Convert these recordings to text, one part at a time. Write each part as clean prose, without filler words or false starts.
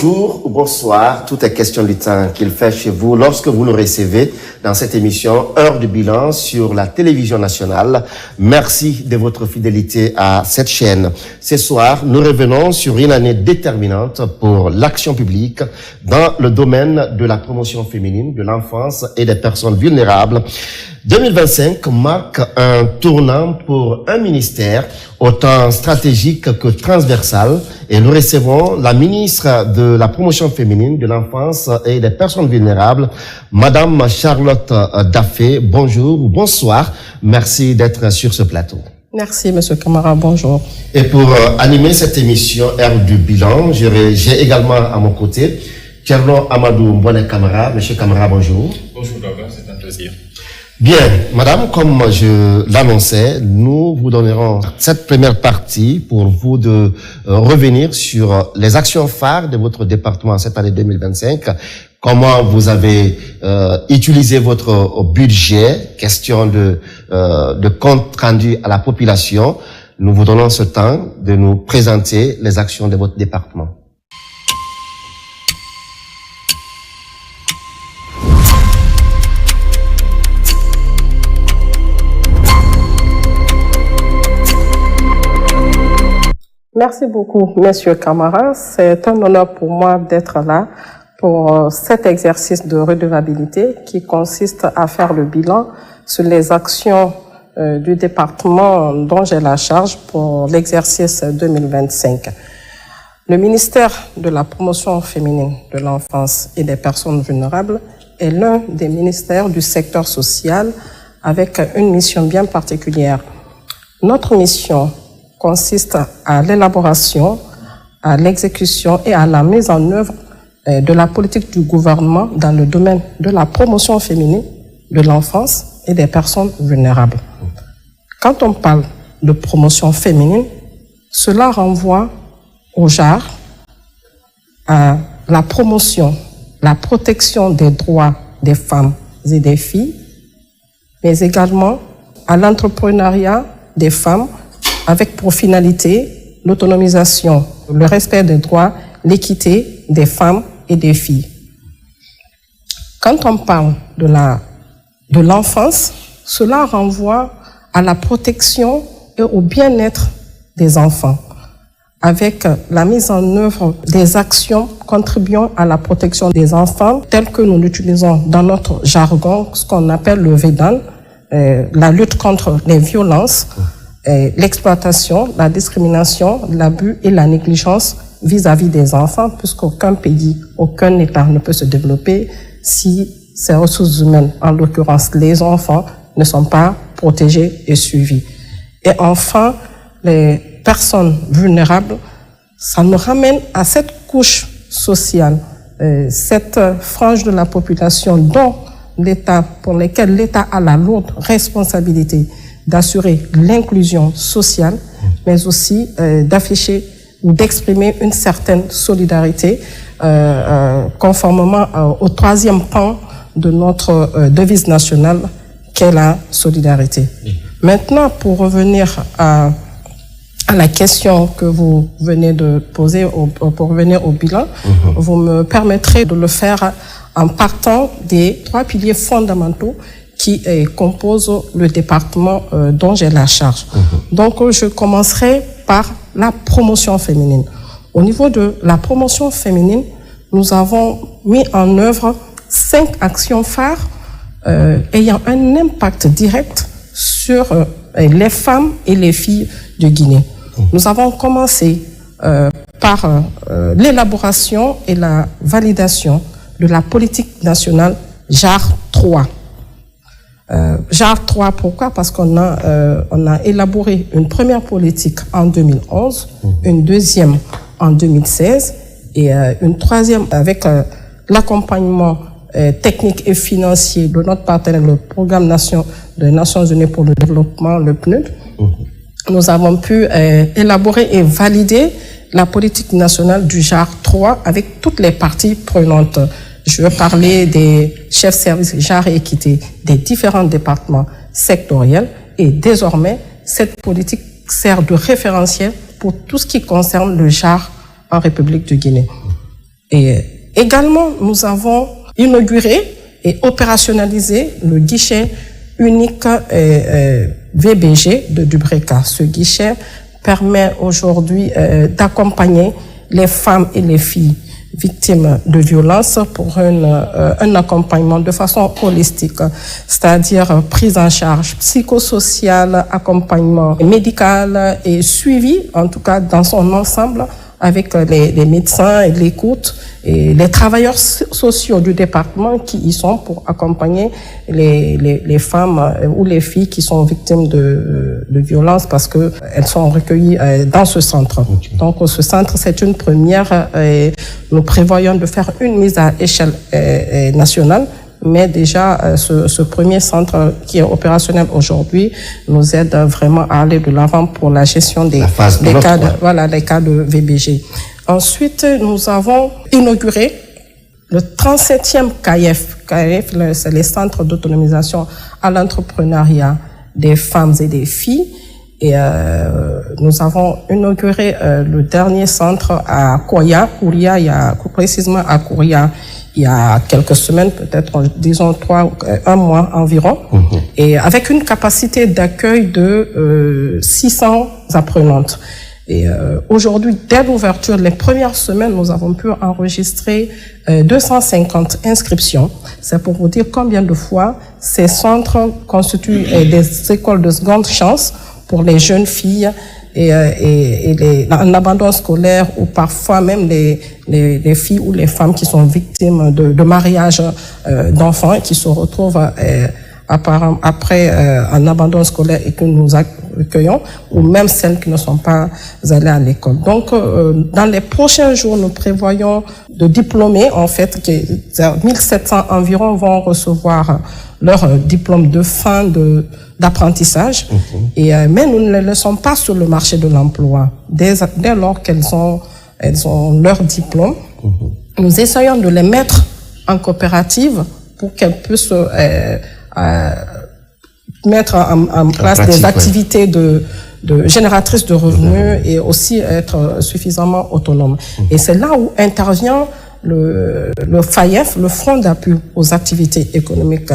Bonjour ou bonsoir, tout est question du temps qu'il fait chez vous lorsque vous nous recevez dans cette émission Heure de bilan sur la télévision nationale. Merci de votre fidélité à cette chaîne. Ce soir, nous revenons sur une année déterminante pour l'action publique dans le domaine de la promotion féminine, de l'enfance et des personnes vulnérables. 2025 marque un tournant pour un ministère autant stratégique que transversal et nous recevons la ministre de la promotion féminine, de l'enfance et des personnes vulnérables, Madame Charlotte Daffé. Bonjour ou bonsoir. Merci d'être sur ce plateau. Merci, Monsieur Camara. Bonjour. Et pour animer cette émission Heure du bilan, j'ai également à mon côté Thierno Amadou Mbouane Camara. Monsieur Camara, bonjour. Bonjour, Baba, c'est un plaisir. Bien, madame, comme je l'annonçais, nous vous donnerons cette première partie pour vous de revenir sur les actions phares de votre département cette année 2025. Comment vous avez utilisé votre budget, question de compte rendu à la population. Nous vous donnons ce temps de nous présenter les actions de votre département. Merci beaucoup, Monsieur Camara. C'est un honneur pour moi d'être là pour cet exercice de redevabilité qui consiste à faire le bilan sur les actions du département dont j'ai la charge pour l'exercice 2025. Le ministère de la promotion féminine, de l'enfance et des personnes vulnérables est l'un des ministères du secteur social avec une mission bien particulière. Notre mission consiste à l'élaboration, à l'exécution et à la mise en œuvre de la politique du gouvernement dans le domaine de la promotion féminine, de l'enfance et des personnes vulnérables. Quand on parle de promotion féminine, cela renvoie au genre, à la promotion, la protection des droits des femmes et des filles, mais également à l'entrepreneuriat des femmes avec pour finalité l'autonomisation, le respect des droits, l'équité des femmes et des filles. Quand on parle de l'enfance, cela renvoie à la protection et au bien-être des enfants, avec la mise en œuvre des actions contribuant à la protection des enfants, telles que nous l'utilisons dans notre jargon, ce qu'on appelle le VEDAN, la lutte contre les violences, l'exploitation, la discrimination, l'abus et la négligence vis-à-vis des enfants, puisqu'aucun pays, aucun État ne peut se développer si ces ressources humaines, en l'occurrence les enfants, ne sont pas protégées et suivies. Et enfin, les personnes vulnérables, ça nous ramène à cette couche sociale, cette frange de la population dont l'État, pour lesquelles l'État a la lourde responsabilité d'assurer l'inclusion sociale, mais aussi d'afficher ou d'exprimer une certaine solidarité conformément au troisième pan de notre devise nationale qu'est la solidarité. Maintenant, pour revenir à la question que vous venez de poser, pour revenir au bilan, vous me permettrez de le faire en partant des trois piliers fondamentaux qui compose le département dont j'ai la charge. Donc, je commencerai par la promotion féminine. Au niveau de la promotion féminine, nous avons mis en œuvre 5 actions phares ayant un impact direct sur les femmes et les filles de Guinée. Nous avons commencé par l'élaboration et la validation de la politique nationale JAR 3. JAR 3, pourquoi? Parce qu'on a élaboré une première politique en 2011, une deuxième en 2016 et une troisième avec l'accompagnement technique et financier de notre partenaire, le Programme des Nations Unies pour le développement, le PNUD. Nous avons pu élaborer et valider la politique nationale du JAR 3 avec toutes les parties prenantes. Je veux parler des chefs services genre et équité des différents départements sectoriels et désormais, cette politique sert de référentiel pour tout ce qui concerne le genre en République de Guinée. Et également, nous avons inauguré et opérationnalisé le guichet unique VBG de Dubreka. Ce guichet permet aujourd'hui d'accompagner les femmes et les filles victimes de violences pour un accompagnement de façon holistique, c'est-à-dire prise en charge psychosociale, accompagnement médical et suivi, en tout cas dans son ensemble, avec les médecins et l'écoute et les travailleurs sociaux du département qui y sont pour accompagner les femmes ou les filles qui sont victimes de violences parce que elles sont recueillies dans ce centre. Okay. Donc ce centre, c'est une première et nous prévoyons de faire une mise à échelle nationale. Mais déjà, ce premier centre qui est opérationnel aujourd'hui nous aide vraiment à aller de l'avant pour la gestion des cas de VBG. Ensuite, nous avons inauguré le 37e CAIF. CAIF, c'est les centres d'autonomisation à l'entrepreneuriat des femmes et des filles. Et nous avons inauguré le dernier centre à Kouria, précisément à Kouria, il y a quelques semaines, peut-être, disons, un mois environ, et avec une capacité d'accueil de 600 apprenantes. Et aujourd'hui, dès l'ouverture, les premières semaines, nous avons pu enregistrer 250 inscriptions. C'est pour vous dire combien de fois ces centres constituent des écoles de seconde chance pour les jeunes filles et en abandon scolaire ou parfois même les filles ou les femmes qui sont victimes de mariage d'enfants et qui se retrouvent après un abandon scolaire et que nous accueillons, ou même celles qui ne sont pas allées à l'école. Donc, dans les prochains jours, nous prévoyons de diplômés, en fait, 1700 environ vont recevoir leur diplôme de fin d'apprentissage. Mais nous ne les laissons pas sur le marché de l'emploi. Dès lors qu'elles ont leur diplôme, nous essayons de les mettre en coopérative pour qu'elles puissent mettre en place des activités de génératrices de revenus et aussi être suffisamment autonomes. Et c'est là où intervient le FAIEF, le Fonds d'appui aux activités économiques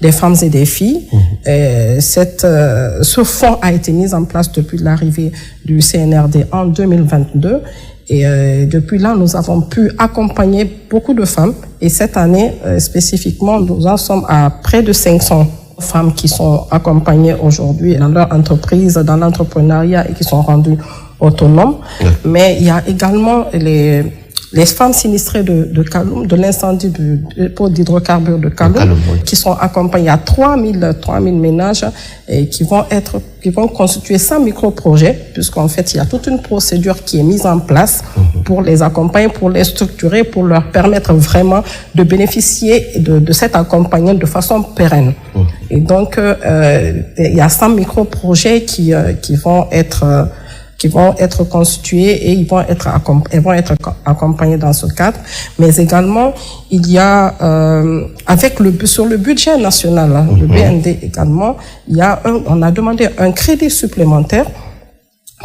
des femmes et des filles. Ce fonds a été mis en place depuis l'arrivée du CNRD en 2022. Et depuis là, nous avons pu accompagner beaucoup de femmes. Et cette année, spécifiquement, nous en sommes à près de 500 femmes qui sont accompagnées aujourd'hui dans leur entreprise, dans l'entrepreneuriat et qui sont rendues autonomes. Mais il y a également les femmes sinistrées de Kaloum, de l'incendie du dépôt d'hydrocarbures de Kaloum, qui sont accompagnées à 3000 ménages et qui vont constituer 100 micro-projets, puisqu'en fait, il y a toute une procédure qui est mise en place pour les accompagner, pour les structurer, pour leur permettre vraiment de bénéficier de cet accompagnement de façon pérenne. Et donc, il y a 100 micro-projets qui vont être constitués et ils vont être accompagnés dans ce cadre. Mais également, il y a, sur le budget national, le BND également, on a demandé un crédit supplémentaire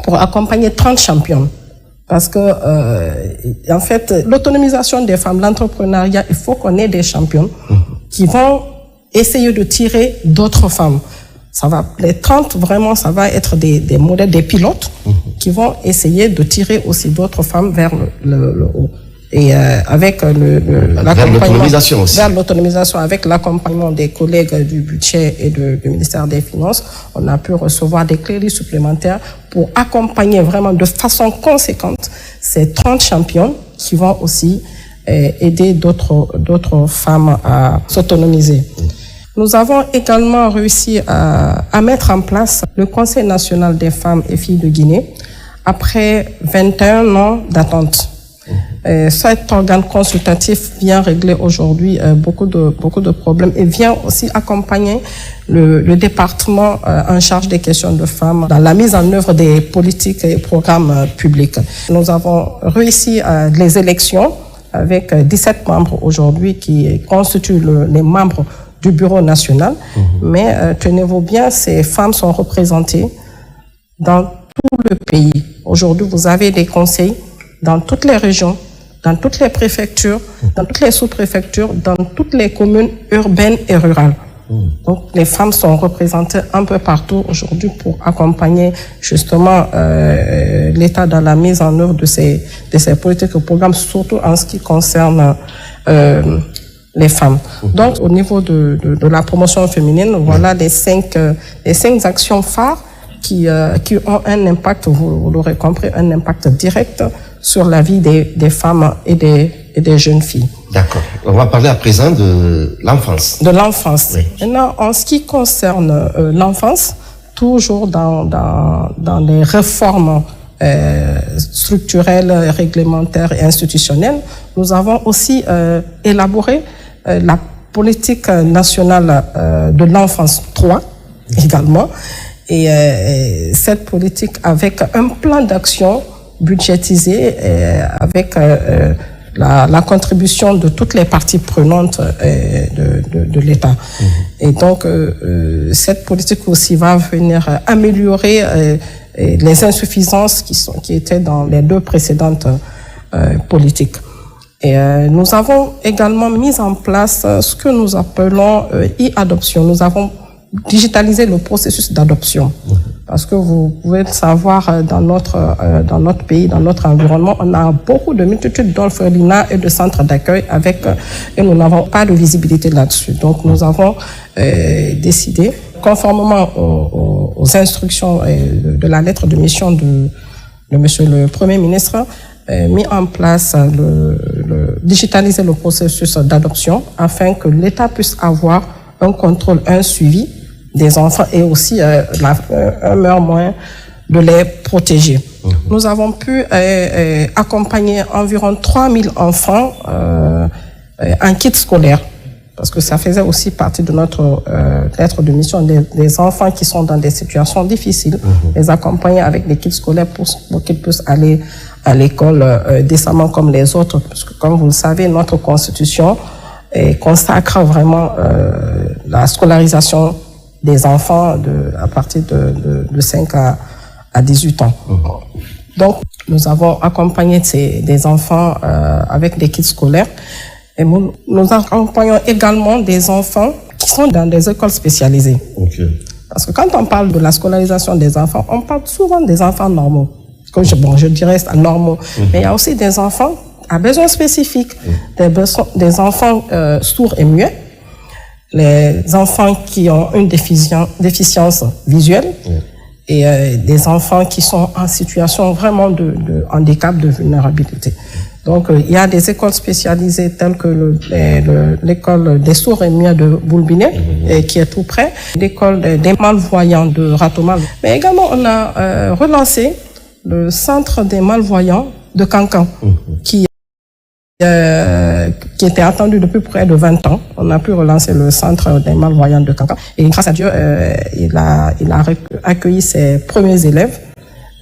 pour accompagner 30 championnes. Parce que, en fait, l'autonomisation des femmes, l'entrepreneuriat, il faut qu'on ait des championnes qui vont essayer de tirer d'autres femmes. Les 30, vraiment, ça va être des modèles, des pilotes qui vont essayer de tirer aussi d'autres femmes vers le haut. Et avec l'autonomisation aussi. Vers l'autonomisation, avec l'accompagnement des collègues du budget et du ministère des Finances, on a pu recevoir des crédits supplémentaires pour accompagner vraiment de façon conséquente ces 30 champions qui vont aussi aider d'autres femmes à s'autonomiser. Nous avons également réussi à mettre en place le Conseil national des femmes et filles de Guinée après 21 ans d'attente. Cet organe consultatif vient régler aujourd'hui beaucoup de problèmes et vient aussi accompagner le département en charge des questions de femmes dans la mise en œuvre des politiques et programmes publics. Nous avons réussi les élections avec 17 membres aujourd'hui qui constituent les membres du bureau national, mais tenez-vous bien, ces femmes sont représentées dans tout le pays. Aujourd'hui, vous avez des conseils dans toutes les régions dans toutes les préfectures, dans toutes les sous-préfectures, dans toutes les communes urbaines et rurales. Donc, les femmes sont représentées un peu partout aujourd'hui pour accompagner justement l'État dans la mise en œuvre de ces politiques et programmes, surtout en ce qui concerne les femmes. Donc, au niveau de la promotion féminine, voilà les cinq actions phares qui ont un impact, vous l'aurez compris, un impact direct sur la vie des femmes et des jeunes filles. D'accord. On va parler à présent de l'enfance. De l'enfance. Oui. Maintenant, en ce qui concerne l'enfance, toujours dans les réformes structurelles, réglementaires et institutionnelles, nous avons aussi élaboré la politique nationale de l'enfance 3 également. Et cette politique avec un plan d'action budgétisé avec la contribution de toutes les parties prenantes de l'État. Et donc, cette politique aussi va venir améliorer les insuffisances qui étaient dans les deux précédentes politiques. Et nous avons également mis en place ce que nous appelons e-adoption. Nous avons digitalisé le processus d'adoption. Parce que vous pouvez le savoir, dans notre pays, dans notre environnement, on a beaucoup de multitudes d'orphelinats et de centres d'accueil et nous n'avons pas de visibilité là-dessus. Donc, nous avons décidé, conformément aux instructions de la lettre de mission de Monsieur le Premier ministre, mis en place digitaliser le processus d'adoption afin que l'État puisse avoir un contrôle, un suivi des enfants et aussi un meilleur moyen de les protéger. Nous avons pu accompagner environ 3000 enfants en kit scolaire, parce que ça faisait aussi partie de notre lettre de mission, des enfants qui sont dans des situations difficiles, les accompagner avec des kits scolaires pour qu'ils puissent aller à l'école décemment comme les autres, parce que comme vous le savez, notre constitution consacre vraiment la scolarisation des enfants à partir de 5 à 18 ans. Donc, nous avons accompagné des enfants avec des kits scolaires et nous accompagnons également des enfants qui sont dans des écoles spécialisées. Parce que quand on parle de la scolarisation des enfants, on parle souvent des enfants normaux. Je dirais normaux. Mais il y a aussi des enfants à besoins spécifiques, des enfants sourds et muets, les enfants qui ont une déficience visuelle et des enfants qui sont en situation vraiment de handicap, de vulnérabilité. Donc, il y a des écoles spécialisées telles que l'école des sourds et muets de Boulbinet, qui est tout près, l'école des malvoyants de Ratomal. Mais également, on a relancé le centre des malvoyants de Kankan, qui était attendu depuis près de 20 ans. On a pu relancer le centre des malvoyants de Kankan. Et grâce à Dieu, il a accueilli ses premiers élèves.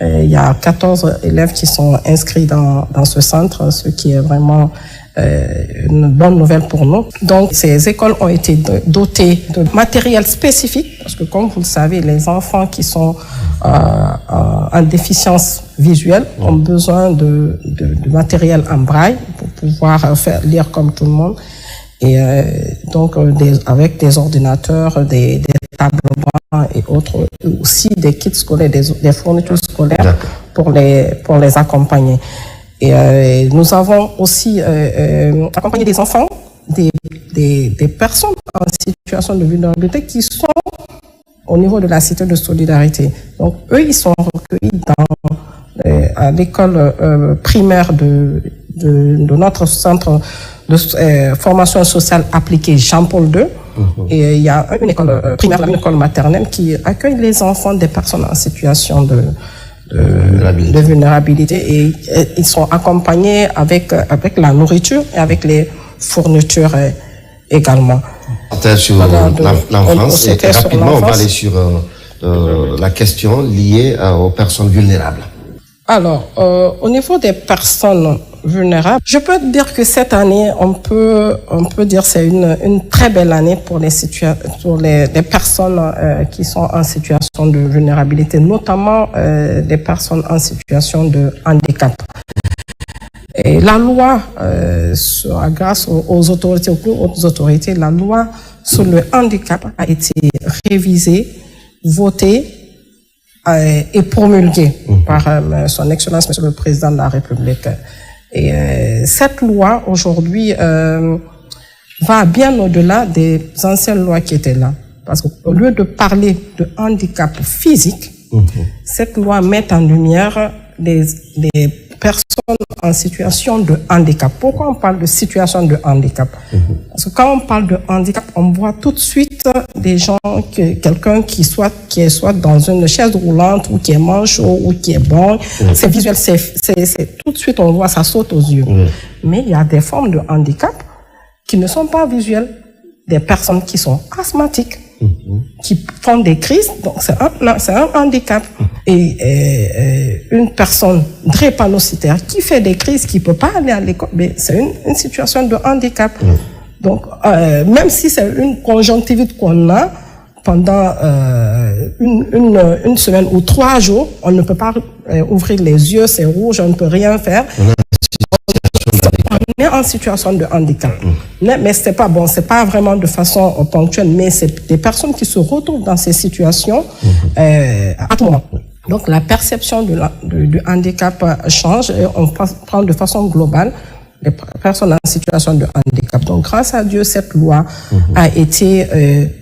Il y a 14 élèves qui sont inscrits dans ce centre, ce qui est vraiment une bonne nouvelle pour nous. Donc, ces écoles ont été dotées de matériel spécifique, parce que comme vous le savez, les enfants qui sont en déficience visuelle ont besoin de matériel en braille pour pouvoir lire comme tout le monde. Et donc, avec des ordinateurs, des tableaux blancs et autres, aussi des kits scolaires, des fournitures scolaires pour les accompagner. Et nous avons aussi accompagné des enfants, des personnes en situation de vulnérabilité qui sont au niveau de la cité de solidarité. Donc, eux, ils sont recueillis à l'école primaire de notre centre de formation sociale appliquée Jean-Paul II. Et il y a une école primaire, une école maternelle qui accueille les enfants des personnes en situation de vulnérabilité. Et ils sont accompagnés avec la nourriture et avec les fournitures également. C'était sur l'enfance et rapidement on va aller sur la question liée aux personnes vulnérables. Alors, au niveau des personnes vulnérables, je peux dire que cette année, on peut dire c'est une très belle année pour les personnes qui sont en situation de vulnérabilité, notamment les personnes en situation de handicap. Et la loi, grâce aux autorités, aux plus hautes autorités, la loi sur le handicap a été révisée, votée et promulguée par son Excellence, Monsieur le Président de la République. Et cette loi, aujourd'hui, va bien au-delà des anciennes lois qui étaient là. Parce qu'au lieu de parler de handicap physique, cette loi met en lumière les personnes en situation de handicap. Pourquoi on parle de situation de handicap? Parce que quand on parle de handicap, on voit tout de suite des gens, quelqu'un qui est soit dans une chaise roulante, ou qui est manchot, ou qui est bon. C'est visuel, c'est tout de suite on voit, ça saute aux yeux. Mais il y a des formes de handicap qui ne sont pas visuelles. Des personnes qui sont asthmatiques, qui font des crises, donc c'est un handicap. Et une personne drépanocytaire qui fait des crises, qui peut pas aller à l'école, mais c'est une situation de handicap. Donc, même si c'est une conjonctivite qu'on a pendant une semaine ou 3 jours, on ne peut pas ouvrir les yeux, c'est rouge, on ne peut rien faire. On est en situation de handicap. Mais c'est pas bon, c'est pas vraiment de façon ponctuelle, mais c'est des personnes qui se retrouvent dans ces situations à tout moment. Donc la perception du handicap change et on prend de façon globale les personnes en situation de handicap. Donc grâce à Dieu, cette loi a été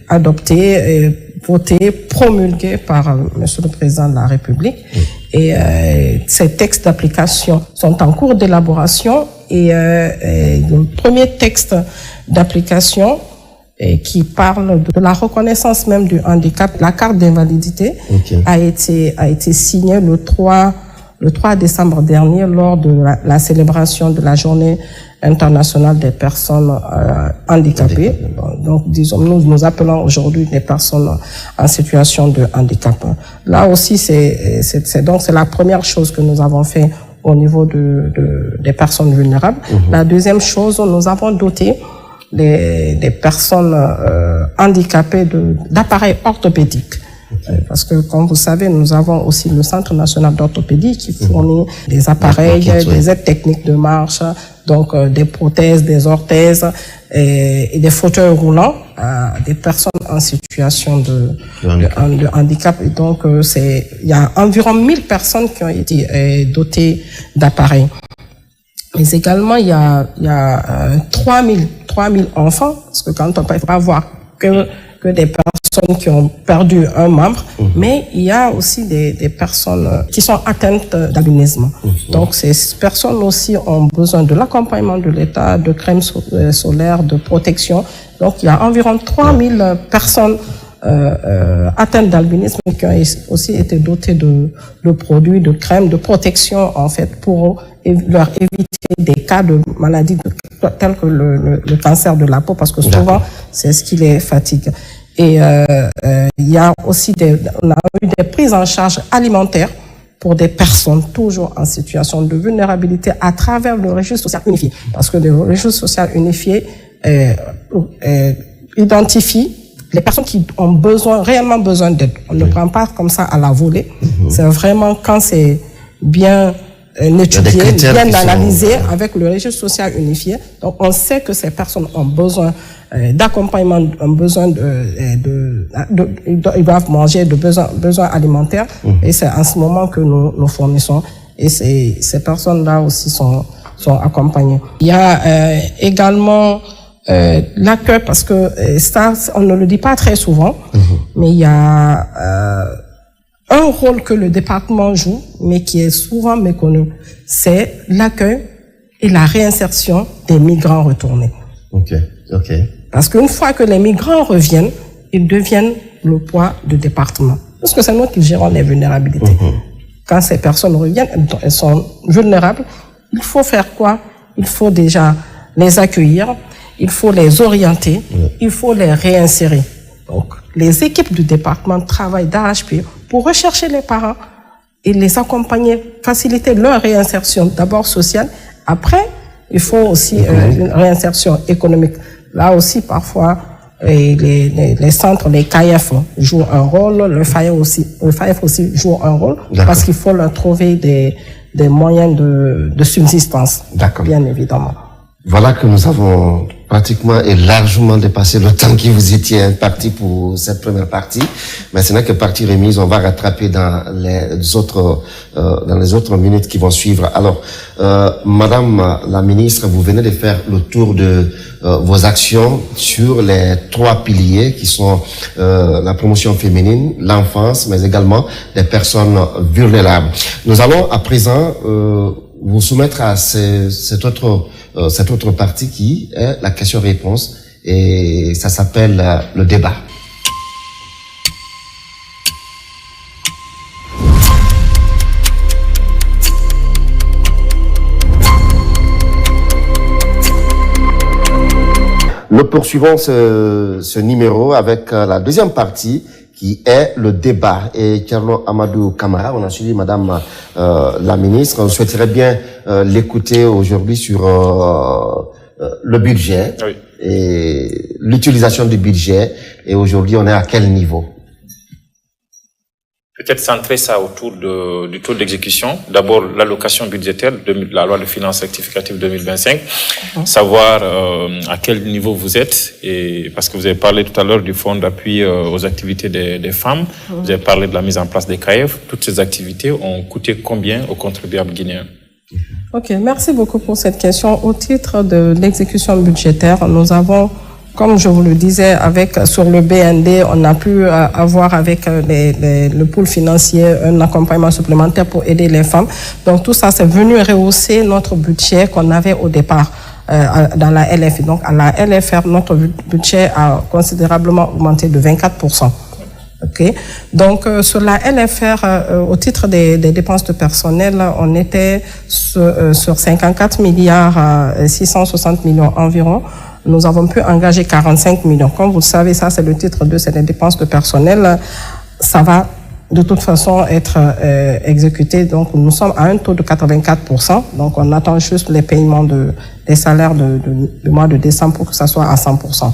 adoptée, votée, promulguée par Monsieur le Président de la République. Et ces textes d'application sont en cours d'élaboration. Et le premier texte d'application qui parle de la reconnaissance même du handicap, la carte d'invalidité, a été signé le 3 décembre dernier lors de la célébration de la journée internationale des personnes handicapées. Donc, disons, nous appelons aujourd'hui les personnes en situation de handicap. Là aussi, c'est la première chose que nous avons fait au niveau des personnes vulnérables. La deuxième chose, nous avons doté des personnes handicapées d'appareils orthopédiques. Parce que, comme vous savez, nous avons aussi le Centre national d'orthopédie qui fournit des appareils, des aides techniques de marche, donc des prothèses, des orthèses et des fauteuils roulants à des personnes en situation de handicap. Et donc, il y a environ 1000 personnes qui ont été dotées d'appareils. Mais également, il y a 3000 enfants, parce que quand on parle, il ne faut pas voir que des personnes qui ont perdu un membre, mais il y a aussi des personnes qui sont atteintes d'albinisme. Donc ces personnes aussi ont besoin de l'accompagnement de l'État, de crèmes solaires, de protection. Donc il y a environ 3000 personnes atteintes d'albinisme qui ont aussi été dotées de produits, de crèmes, de protection en fait pour leur éviter des cas de maladies tels que le cancer de la peau, parce que souvent c'est ce qui les fatigue. Et il y a aussi on a eu des prises en charge alimentaires pour des personnes toujours en situation de vulnérabilité à travers le registre social unifié, parce que le registre social unifié identifie les personnes qui ont réellement besoin d'aide. On ne prend pas comme ça à la volée. C'est vraiment quand c'est bien étudié, bien analysé avec le registre social unifié. Donc on sait que ces personnes ont besoin d'accompagnement, ont besoin ils doivent manger, de besoins alimentaires. Et c'est en ce moment que nous fournissons. Et ces personnes-là aussi sont accompagnées. Il y a également l'accueil, parce que ça, on ne le dit pas très souvent, mais il y a un rôle que le département joue, mais qui est souvent méconnu, c'est l'accueil et la réinsertion des migrants retournés. Parce qu'une fois que les migrants reviennent, ils deviennent le poids du département. Parce que c'est nous qui gérons les vulnérabilités. Quand ces personnes reviennent, elles sont vulnérables. Il faut faire quoi? Il faut déjà les accueillir, il faut les orienter, il faut les réinsérer. Donc, les équipes du département travaillent d'arrache-pied pour rechercher les parents et les accompagner, faciliter leur réinsertion, d'abord sociale. Après, il faut aussi une réinsertion économique. Là aussi, parfois, les centres, les CAIF jouent un rôle, le FAIF aussi joue un rôle, parce qu'il faut leur trouver des moyens de subsistance. D'accord. Bien évidemment. Voilà que nous avons pratiquement et largement dépassé le temps qui vous étiez imparti pour cette première partie. Mais ce n'est que partie remise, on va rattraper dans les autres minutes qui vont suivre. Alors, Madame la ministre, vous venez de faire le tour de vos actions sur les 3 piliers qui sont la promotion féminine, l'enfance, mais également des personnes vulnérables. Nous allons à présent vous soumettre à cette autre partie qui est la question-réponse, et ça s'appelle le débat. Nous poursuivons ce numéro avec la deuxième partie qui est le débat. Et Thierno Amadou Camara, on a suivi Madame la ministre, on souhaiterait bien l'écouter aujourd'hui sur le budget. Oui. Et l'utilisation du budget. Et aujourd'hui, on est à quel niveau? Peut-être centrer ça autour du taux d'exécution. D'abord, l'allocation budgétaire de la loi de finances rectificative 2025. Savoir à quel niveau vous êtes. Et parce que vous avez parlé tout à l'heure du fonds d'appui aux activités des femmes. Vous avez parlé de la mise en place des CAEF. Toutes ces activités ont coûté combien aux contribuables guinéens? Ok, merci beaucoup pour cette question. Au titre de l'exécution budgétaire, nous avons, comme je vous le disais, sur le BND, on a pu avoir avec le pool financier un accompagnement supplémentaire pour aider les femmes. Donc tout ça, c'est venu rehausser notre budget qu'on avait au départ dans la LFI. Donc à la LFR, notre budget a considérablement augmenté de 24%. Okay. Donc sur la LFR, au titre des dépenses de personnel, on était sur 54 milliards 660 millions environ. Nous avons pu engager 45 millions. Comme vous le savez, ça c'est le titre 2, c'est les dépenses de personnel. Ça va de toute façon être exécuté. Donc nous sommes à un taux de 84%. Donc on attend juste les paiements des salaires du mois de décembre pour que ça soit à 100%.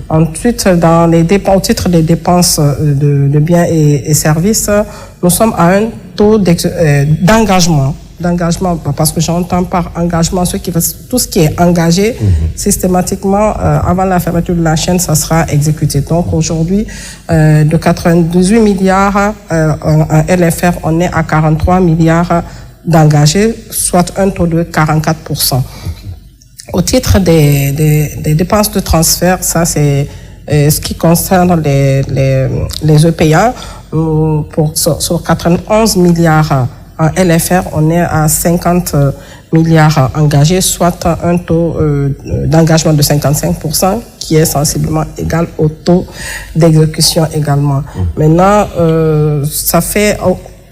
Ensuite, au titre des dépenses de biens et services, nous sommes à un taux d'engagement, parce que j'entends par engagement tout ce qui est engagé systématiquement avant la fermeture de la chaîne, ça sera exécuté. Donc aujourd'hui, de 98 milliards en LFR, on est à 43 milliards d'engagés, soit un taux de 44%. Au titre des dépenses de transfert, ça c'est ce qui concerne les EPA. Sur 91 milliards en LFR, on est à 50 milliards engagés, soit un taux d'engagement de 55%, qui est sensiblement égal au taux d'exécution également. Maintenant, ça fait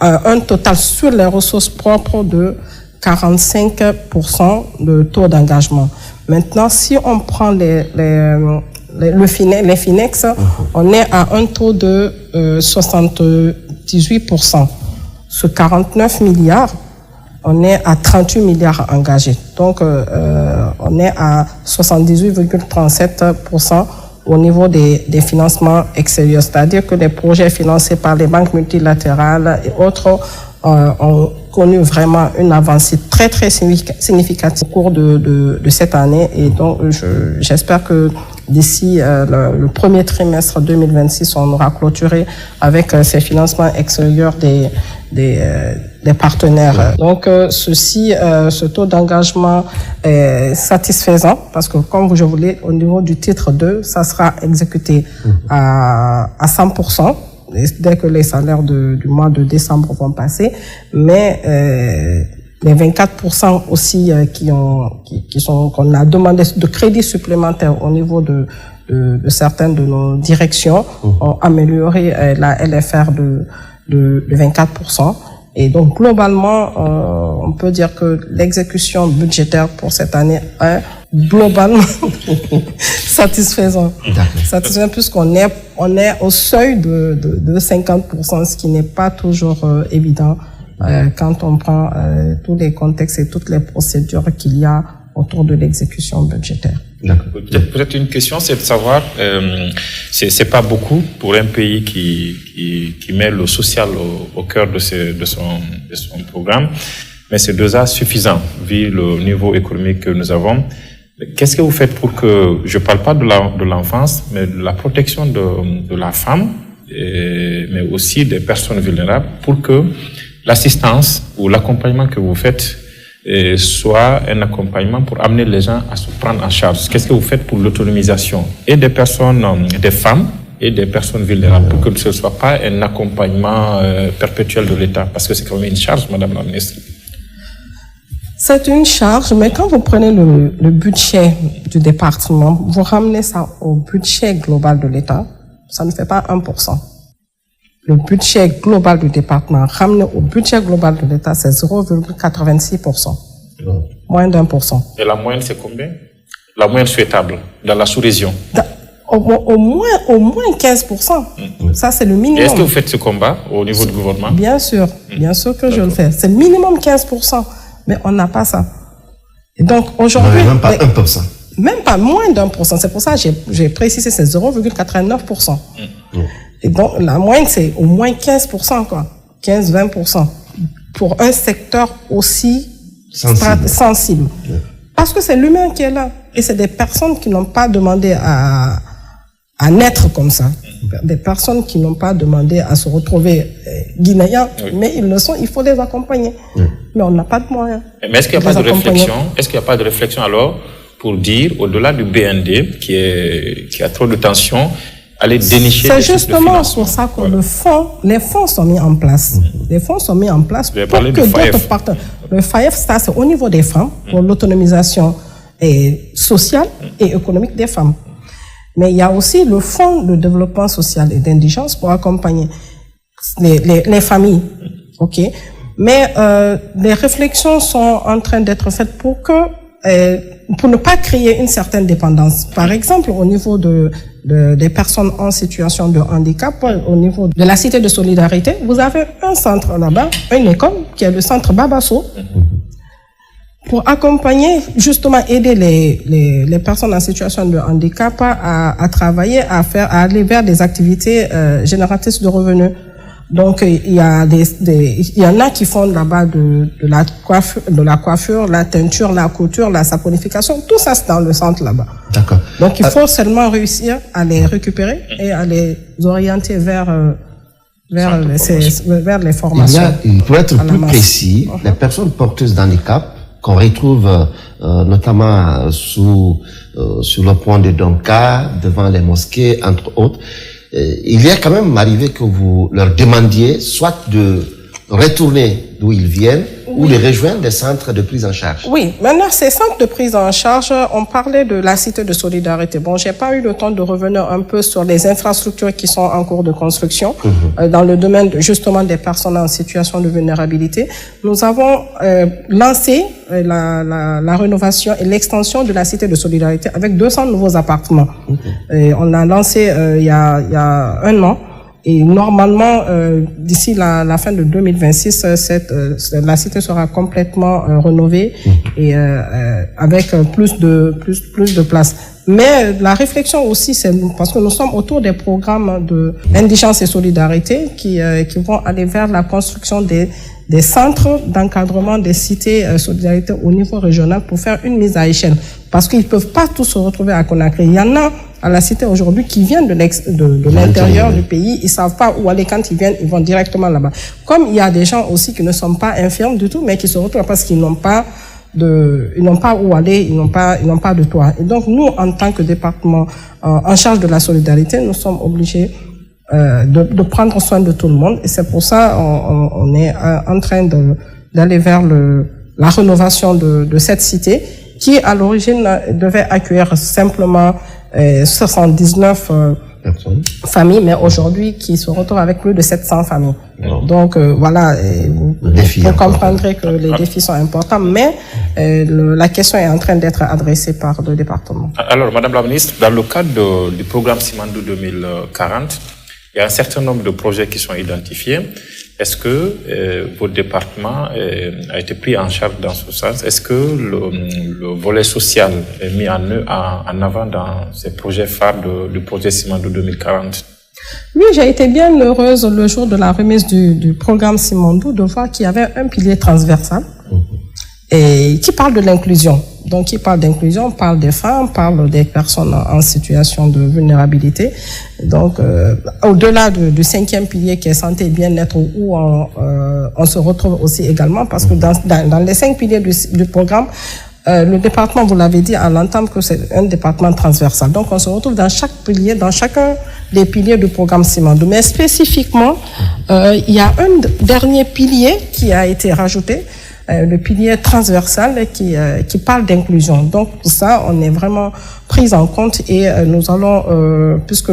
un total sur les ressources propres de 45% de taux d'engagement. Maintenant, si on prend les FINEX, on est à un taux de 78%. Sur 49 milliards, on est à 38 milliards engagés. Donc, on est à 78,37% au niveau des financements extérieurs. C'est-à-dire que les projets financés par les banques multilatérales et autres ont connu vraiment une avancée très très significative au cours de cette année, et donc j'espère que d'ici le premier trimestre 2026 on aura clôturé avec ces financements extérieurs des partenaires. Donc ce taux d'engagement est satisfaisant parce que comme je voulais, au niveau du titre 2, ça sera exécuté à 100%. Dès que les salaires du mois de décembre vont passer, mais les 24% aussi qu'on a demandé de crédits supplémentaires au niveau de certaines de nos directions ont amélioré la LFR de 24%. Et donc globalement, on peut dire que l'exécution budgétaire pour cette année est globalement satisfaisant. Satisfaisant puisqu'on est au seuil de 50%, ce qui n'est pas toujours évident quand on prend tous les contextes et toutes les procédures qu'il y a autour de l'exécution budgétaire. Peut-être une question, c'est de savoir, c'est pas beaucoup pour un pays qui met le social au cœur de son programme. mais c'est déjà suffisant vu le niveau économique que nous avons. Qu'est-ce que vous faites pour que, je ne parle pas de l'enfance, mais de la protection de la femme, mais aussi des personnes vulnérables, pour que l'assistance ou l'accompagnement que vous faites soit un accompagnement pour amener les gens à se prendre en charge. Qu'est-ce que vous faites pour l'autonomisation et des personnes, des femmes et des personnes vulnérables, pour que ce ne soit pas un accompagnement perpétuel de l'État, parce que c'est quand même une charge, Madame la Ministre. C'est une charge, mais quand vous prenez le budget du département, vous ramenez ça au budget global de l'État, ça ne fait pas 1%. Le budget global du département ramené au budget global de l'État, c'est 0,86%. Moins d'1%. Et la moyenne, c'est combien? La moyenne souhaitable dans la sous-région? Au moins 15%. Ça, c'est le minimum. Et est-ce que vous faites ce combat au niveau du gouvernement? Bien sûr que je le fais. C'est minimum 15%. Mais on n'a pas ça. Et donc, aujourd'hui... Même pas 1%. Même pas moins d'1%. C'est pour ça que j'ai précisé, c'est 0,89%. Et donc, la moyenne, c'est au moins 15%, quoi. 15-20%. Pour un secteur aussi sensible. Parce que c'est l'humain qui est là. Et c'est des personnes qui n'ont pas demandé à naître comme ça. Des personnes qui n'ont pas demandé à se retrouver guinéens, mais ils le sont, il faut les accompagner. Mais on n'a pas de moyens. Mais est-ce qu'il n'y a pas de réflexion? Est-ce qu'il n'y a pas de réflexion alors pour dire, au-delà du BND, qui a trop de tension, aller dénicher... C'est justement sur ça que les fonds sont mis en place. Les fonds sont mis en place pour que d'autres partenaires... Le FAEF, ça, c'est au niveau des femmes, pour l'autonomisation sociale et économique des femmes. Mais il y a aussi le Fonds de développement social et d'indigence pour accompagner les familles. OK? Mais les réflexions sont en train d'être faites pour ne pas créer une certaine dépendance. Par exemple, au niveau des personnes en situation de handicap, au niveau de la Cité de Solidarité, vous avez un centre là-bas, une école, qui est le centre Babasso, pour accompagner, justement, aider les personnes en situation de handicap à travailler, à aller vers des activités génératrices de revenus. Donc, il y en a qui font là-bas de la coiffure, la teinture, la couture, la saponification. Tout ça, c'est dans le centre là-bas. D'accord. Donc, il faut seulement réussir à les récupérer et à les orienter vers les formations. Pour être plus précis, les personnes porteuses d'handicap qu'on retrouve notamment sur le point de Donka, devant les mosquées, entre autres, il y a quand même arrivé que vous leur demandiez soit de retourner d'où ils viennent ou de rejoindre des centres de prise en charge. Oui, maintenant ces centres de prise en charge, on parlait de la Cité de Solidarité. Bon, j'ai pas eu le temps de revenir un peu sur les infrastructures qui sont en cours de construction dans le domaine justement des personnes en situation de vulnérabilité. Nous avons lancé la rénovation et l'extension de la Cité de Solidarité avec 200 nouveaux appartements. Et on a lancé il y a un an. Et normalement, d'ici la fin de 2026, la cité sera complètement rénovée et avec plus de place. Mais la réflexion aussi, c'est parce que nous sommes autour des programmes d'indigence et solidarité qui vont aller vers la construction des centres d'encadrement des cités solidarité au niveau régional pour faire une mise à échelle. Parce qu'ils peuvent pas tous se retrouver à Conakry. Il y en a à la cité aujourd'hui qui viennent de l'intérieur du pays. Ils savent pas où aller quand ils viennent, ils vont directement là-bas. Comme il y a des gens aussi qui ne sont pas infirmes du tout, mais qui se retrouvent parce qu'ils n'ont pas où aller, ils n'ont pas de toit. Et donc, nous, en tant que département en charge de la solidarité, nous sommes obligés de prendre soin de tout le monde. Et c'est pour ça on est en train d'aller vers la rénovation de cette cité qui, à l'origine, devait accueillir simplement 79 familles, mais aujourd'hui, qui se retrouvent avec plus de 700 familles. Donc, voilà, vous comprendrez que les défis sont importants, mais la question est en train d'être adressée par le département. Alors, Madame la Ministre, dans le cadre du programme Simandou 2040, il y a un certain nombre de projets qui sont identifiés. Est-ce que votre département a été pris en charge dans ce sens? Est-ce que le volet social est mis en avant dans ces projets phares du projet Simandou 2040? Oui, j'ai été bien heureuse le jour de la remise du programme Simandou de voir qu'il y avait un pilier transversal et qui parle de l'inclusion. Donc, qui parle d'inclusion, parle des femmes, parle des personnes en situation de vulnérabilité. Donc, au-delà du 5e pilier qui est santé et bien-être, où on se retrouve aussi également, parce que dans les 5 piliers du programme, le département, vous l'avez dit à l'entame, que c'est un département transversal. Donc, on se retrouve dans chaque pilier, dans chacun des piliers du programme Simandou. Mais spécifiquement, il y a un dernier pilier qui a été rajouté, le pilier transversal qui parle d'inclusion. Donc, pour ça, on est vraiment pris en compte et nous allons, puisque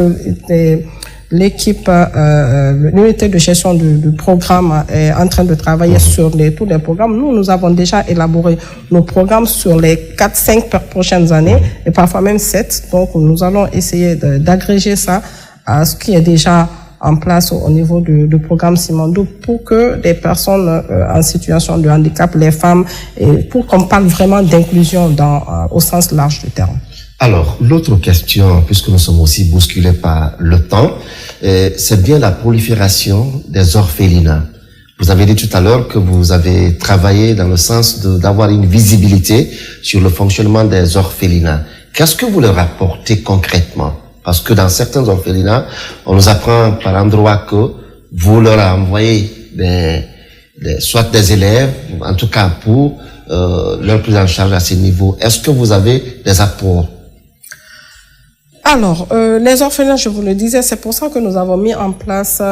l'équipe, l'unité de gestion du programme est en train de travailler sur tous les programmes. Nous avons déjà élaboré nos programmes sur les 4-5 prochaines années et parfois même 7. Donc, nous allons essayer d'agréger ça à ce qui est déjà en place au niveau du programme Simandou pour que des personnes en situation de handicap, les femmes, et pour qu'on parle vraiment d'inclusion au sens large du terme. Alors, l'autre question, puisque nous sommes aussi bousculés par le temps, c'est bien la prolifération des orphelinats. Vous avez dit tout à l'heure que vous avez travaillé dans le sens d'avoir une visibilité sur le fonctionnement des orphelinats. Qu'est-ce que vous leur apportez concrètement? Parce que dans certains orphelinats, on nous apprend par endroit que vous leur envoyez soit des élèves, en tout cas pour leur prise en charge à ces niveaux. Est-ce que vous avez des apports? Alors, les orphelinats, je vous le disais, c'est pour ça que nous avons mis en place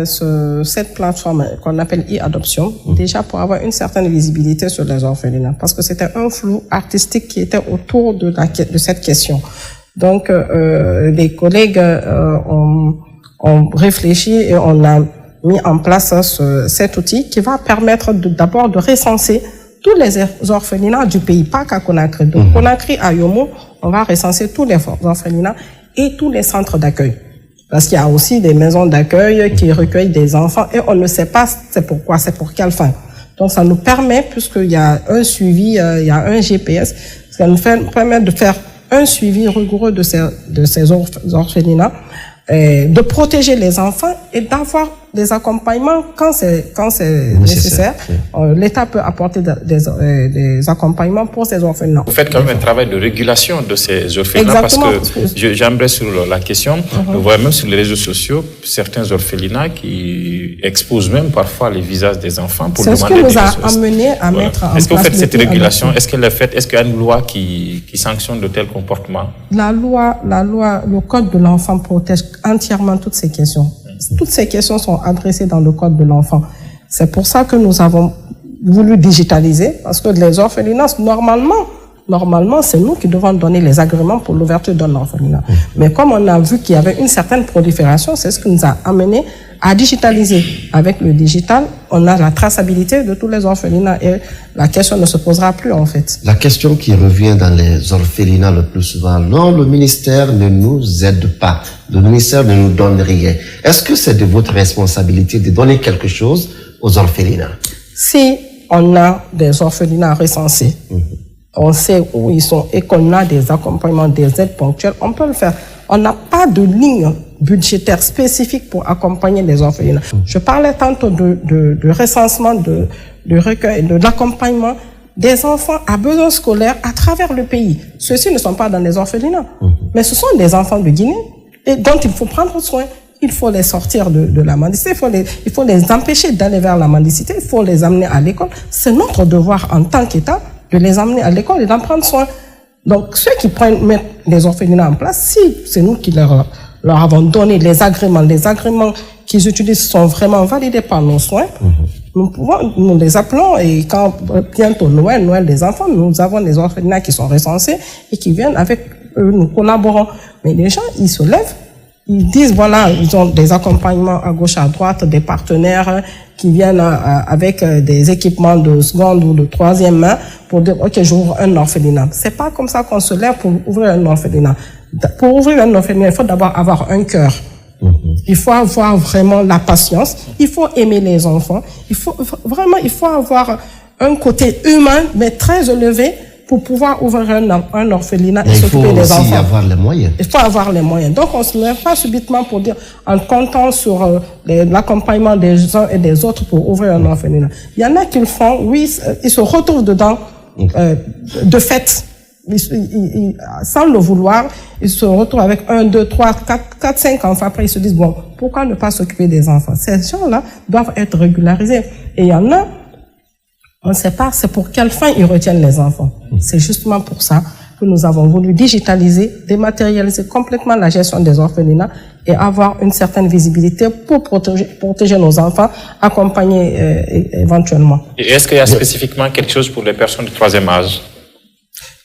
cette plateforme qu'on appelle e-adoption, déjà pour avoir une certaine visibilité sur les orphelinats, parce que c'était un flou artistique qui était autour de cette question. Donc, les collègues ont réfléchi et on a mis en place cet outil qui va permettre d'abord de recenser tous les orphelinats du pays, pas qu'à Conakry. Donc, Conakry, à Yomo, on va recenser tous les orphelinats et tous les centres d'accueil. Parce qu'il y a aussi des maisons d'accueil qui recueillent des enfants et on ne sait pas c'est pourquoi, c'est pour quelle fin. Donc, ça nous permet, puisqu'il y a un suivi, il y a un GPS, ça nous permet de faire un suivi rigoureux de ces orphelinats, de protéger les enfants et d'avoir des accompagnements quand c'est nécessaire. L'État peut apporter des accompagnements pour ces orphelinats. Vous faites quand même un travail de régulation de ces orphelinats. Exactement. Parce que j'aimerais sur la question, nous voyons même sur les réseaux sociaux certains orphelinats qui exposent même parfois les visages des enfants pour demander des ressources. C'est ce qui nous a amené à mettre en place. Est-ce que vous faites cette régulation? Est-ce qu'elle est faite? Est-ce qu'il y a une loi qui sanctionne de tels comportements? La loi, le code de l'enfant protège entièrement toutes ces questions. Toutes ces questions sont adressées dans le code de l'enfant. C'est pour ça que nous avons voulu digitaliser, parce que les orphelinats, normalement, c'est nous qui devons donner les agréments pour l'ouverture d'un orphelinat. Mais comme on a vu qu'il y avait une certaine prolifération, c'est ce qui nous a amené à digitaliser. Avec le digital, on a la traçabilité de tous les orphelinats et la question ne se posera plus en fait. La question qui revient dans les orphelinats le plus souvent, non, le ministère ne nous aide pas, le ministère ne nous donne rien. Est-ce que c'est de votre responsabilité de donner quelque chose aux orphelinats? Si on a des orphelinats recensés, on sait où ils sont et qu'on a des accompagnements, des aides ponctuelles, on peut le faire. On n'a pas de ligne budgétaire spécifique pour accompagner les orphelinats. Je parlais tantôt de recensement, de recueil, de l'accompagnement des enfants à besoins scolaires à travers le pays. Ceux-ci ne sont pas dans les orphelinats, mais ce sont des enfants de Guinée et dont il faut prendre soin. Il faut les sortir de la mendicité, il faut les empêcher d'aller vers la mendicité, il faut les amener à l'école. C'est notre devoir en tant qu'État de les amener à l'école et d'en prendre soin. Donc, ceux qui mettent les orphelinats en place, si c'est nous qui leur avons donné les agréments qu'ils utilisent sont vraiment validés par nos soins, nous les appelons et quand bientôt Noël des enfants, nous avons des orphelinats qui sont recensés et qui viennent avec eux, nous collaborons. Mais les gens, ils se lèvent, ils disent voilà, ils ont des accompagnements à gauche, à droite, des partenaires qui viennent avec des équipements de seconde ou de troisième main pour dire ok, j'ouvre un orphelinat. C'est pas comme ça qu'on se lève pour ouvrir un orphelinat. Pour ouvrir un orphelinat, il faut d'abord avoir un cœur. Il faut avoir vraiment la patience. Il faut aimer les enfants. Il faut avoir un côté humain mais très élevé pour pouvoir ouvrir un orphelinat et s'occuper des enfants. Il faut aussi avoir les moyens. Il faut avoir les moyens. Donc, on ne se lève pas subitement pour dire, en comptant sur l'accompagnement des uns et des autres pour ouvrir un orphelinat. Il y en a qui le font, oui, ils se retrouvent dedans, de fait, sans le vouloir, ils se retrouvent avec 1, 2, 3, 4, 5 enfants. Après, ils se disent, bon, pourquoi ne pas s'occuper des enfants? Ces gens-là doivent être régularisés. Et il y en a, on ne sait pas, c'est pour quelle fin ils retiennent les enfants. C'est justement pour ça que nous avons voulu digitaliser, dématérialiser complètement la gestion des orphelinats et avoir une certaine visibilité pour protéger nos enfants, accompagner éventuellement. Et est-ce qu'il y a spécifiquement quelque chose pour les personnes du troisième âge?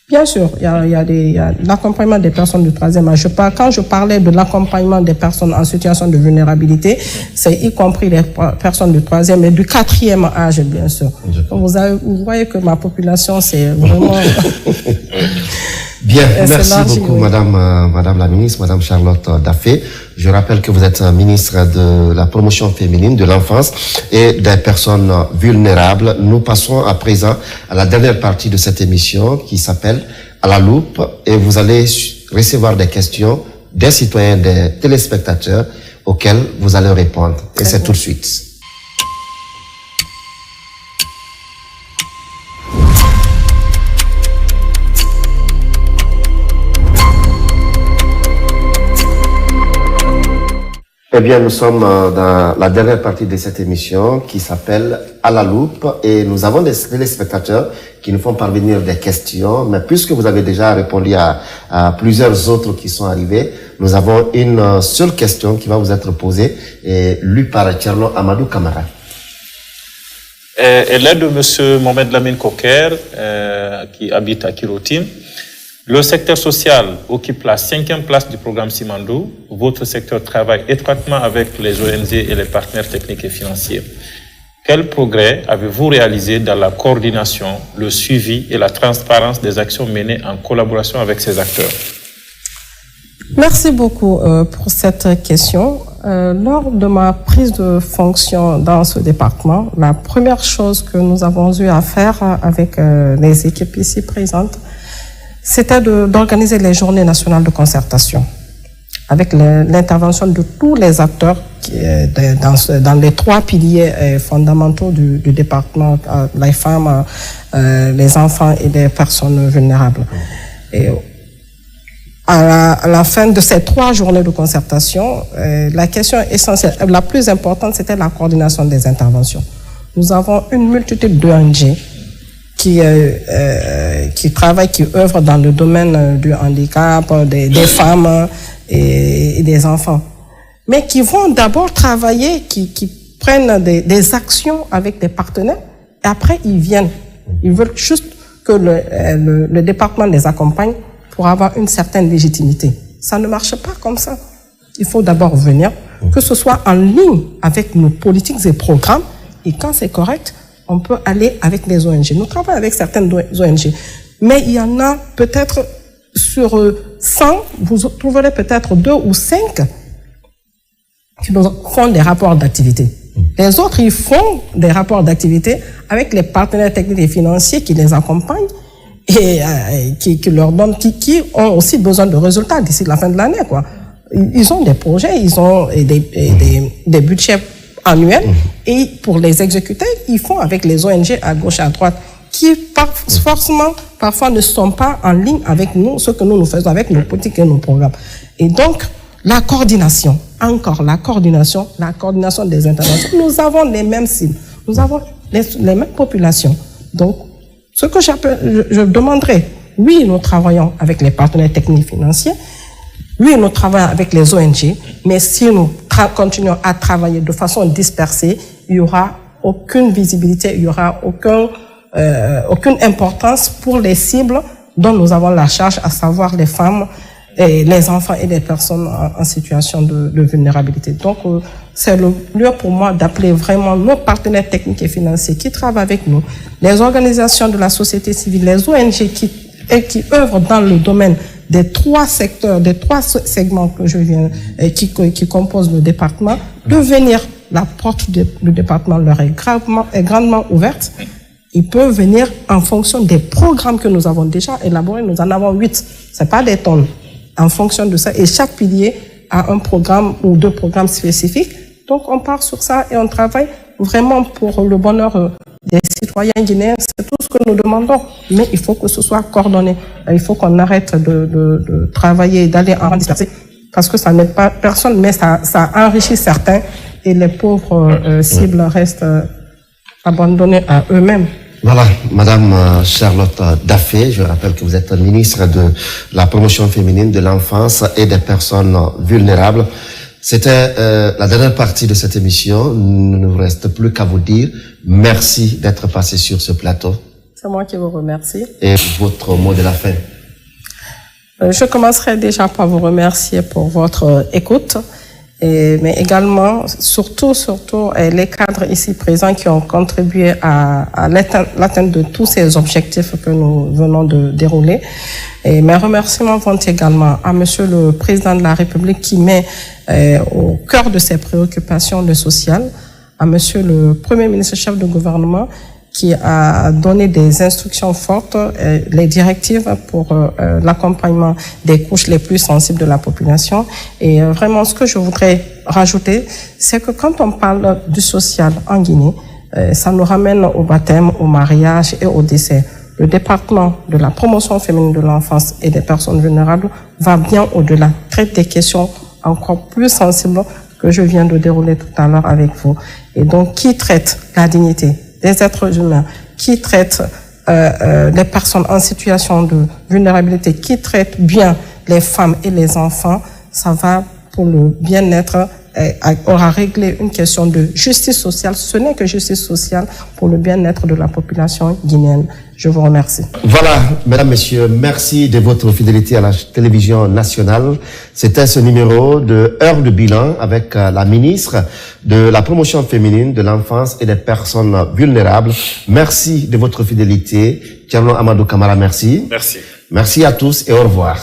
Bien sûr, il y a l'accompagnement des personnes du troisième âge. Quand je parlais de l'accompagnement des personnes en situation de vulnérabilité, c'est y compris les personnes du troisième et du quatrième âge, bien sûr. Donc vous voyez que ma population, c'est vraiment... Bien, merci beaucoup, Madame la ministre, Madame Charlotte Daffé. Je rappelle que vous êtes ministre de la promotion féminine, de l'enfance et des personnes vulnérables. Nous passons à présent à la dernière partie de cette émission qui s'appelle À la loupe et vous allez recevoir des questions des citoyens, des téléspectateurs auxquelles vous allez répondre. Et c'est tout de suite. Eh bien, nous sommes dans la dernière partie de cette émission qui s'appelle À la loupe et nous avons des téléspectateurs qui nous font parvenir des questions. Mais puisque vous avez déjà répondu à plusieurs autres qui sont arrivés, nous avons une seule question qui va vous être posée et lue par Tcherno Amadou Kamara. Elle est de M. Mohamed Lamine Koker, qui habite à Kirotine. Le secteur social occupe la 5e place du programme Simandou. Votre secteur travaille étroitement avec les ONG et les partenaires techniques et financiers. Quel progrès avez-vous réalisé dans la coordination, le suivi et la transparence des actions menées en collaboration avec ces acteurs? Merci beaucoup pour cette question. Lors de ma prise de fonction dans ce département, la première chose que nous avons eu à faire avec les équipes ici présentes, c'était d'organiser les journées nationales de concertation avec l'intervention de tous les acteurs dans les 3 piliers fondamentaux du département, les femmes, les enfants et les personnes vulnérables. Et à la fin de ces 3 journées de concertation, la question essentielle, la plus importante, c'était la coordination des interventions. Nous avons une multitude d'ONG qui travaillent, qui œuvrent dans le domaine du handicap, des femmes et des enfants. Mais qui vont d'abord travailler, qui prennent des actions avec des partenaires, et après ils viennent. Ils veulent juste que le département les accompagne pour avoir une certaine légitimité. Ça ne marche pas comme ça. Il faut d'abord venir, que ce soit en ligne avec nos politiques et programmes, et quand c'est correct, on peut aller avec les ONG. Nous travaillons avec certaines ONG, mais il y en a peut-être sur 100, vous trouverez peut-être 2 ou 5 qui nous font des rapports d'activité. Les autres, ils font des rapports d'activité avec les partenaires techniques et financiers qui les accompagnent et qui leur donnent, qui ont aussi besoin de résultats d'ici la fin de l'année, quoi. Ils ont des projets, ils ont des budgets annuels et pour les exécuter, ils font avec les ONG à gauche et à droite qui forcément parfois ne sont pas en ligne avec nous, ce que nous faisons avec nos politiques et nos programmes. Et donc, la coordination, encore la coordination des interventions. Nous avons les mêmes cibles, nous avons les mêmes populations. Donc, ce que je demanderais, oui, nous travaillons avec les partenaires techniques et financiers, oui, nous travaillons avec les ONG, mais si nous continuons à travailler de façon dispersée, il n'y aura aucune visibilité, il n'y aura aucune importance pour les cibles dont nous avons la charge, à savoir les femmes, et les enfants et les personnes en situation de vulnérabilité. Donc, c'est le lieu pour moi d'appeler vraiment nos partenaires techniques et financiers qui travaillent avec nous, les organisations de la société civile, les ONG qui œuvrent dans le domaine des 3 secteurs, des 3 segments que je viens, qui composent le département, de venir. La porte du département leur est grandement ouverte. Ils peuvent venir en fonction des programmes que nous avons déjà élaborés. Nous en avons 8. C'est pas des tonnes. En fonction de ça. Et chaque pilier a un programme ou 2 programmes spécifiques. Donc, on part sur ça et on travaille vraiment pour le bonheur des citoyens guinéens, c'est tout ce que nous demandons. Mais il faut que ce soit coordonné. Il faut qu'on arrête de travailler, d'aller en disperser, parce que ça n'aide pas personne, mais ça enrichit certains et les pauvres cibles restent abandonnés à eux-mêmes. Voilà, Madame Charlotte Daffé, je rappelle que vous êtes ministre de la promotion féminine, de l'enfance et des personnes vulnérables. C'était la dernière partie de cette émission. Il ne nous reste plus qu'à vous dire merci d'être passé sur ce plateau. C'est moi qui vous remercie. Et votre mot de la fin. Je commencerai déjà par vous remercier pour votre écoute, mais également, surtout, les cadres ici présents qui ont contribué à l'atteinte de tous ces objectifs que nous venons de dérouler. Et mes remerciements vont également à Monsieur le Président de la République qui met au cœur de ses préoccupations le social, à Monsieur le Premier ministre chef de gouvernement qui a donné des instructions fortes, les directives pour l'accompagnement des couches les plus sensibles de la population. Et vraiment, ce que je voudrais rajouter, c'est que quand on parle du social en Guinée, ça nous ramène au baptême, au mariage et au décès. Le département de la promotion féminine de l'enfance et des personnes vulnérables va bien au-delà, traite des questions encore plus sensibles que je viens de dérouler tout à l'heure avec vous. Et donc, qui traite la dignité des êtres humains, qui traite les personnes en situation de vulnérabilité, qui traite bien les femmes et les enfants, ça va pour le bien-être, aura réglé une question de justice sociale. Ce n'est que justice sociale pour le bien-être de la population guinéenne. Je vous remercie. Voilà, mesdames, messieurs, merci de votre fidélité à la télévision nationale. C'était ce numéro de Heure de bilan avec la ministre de la promotion féminine, de l'enfance et des personnes vulnérables. Merci de votre fidélité. Thierno Amadou Camara, merci. Merci. Merci à tous et au revoir.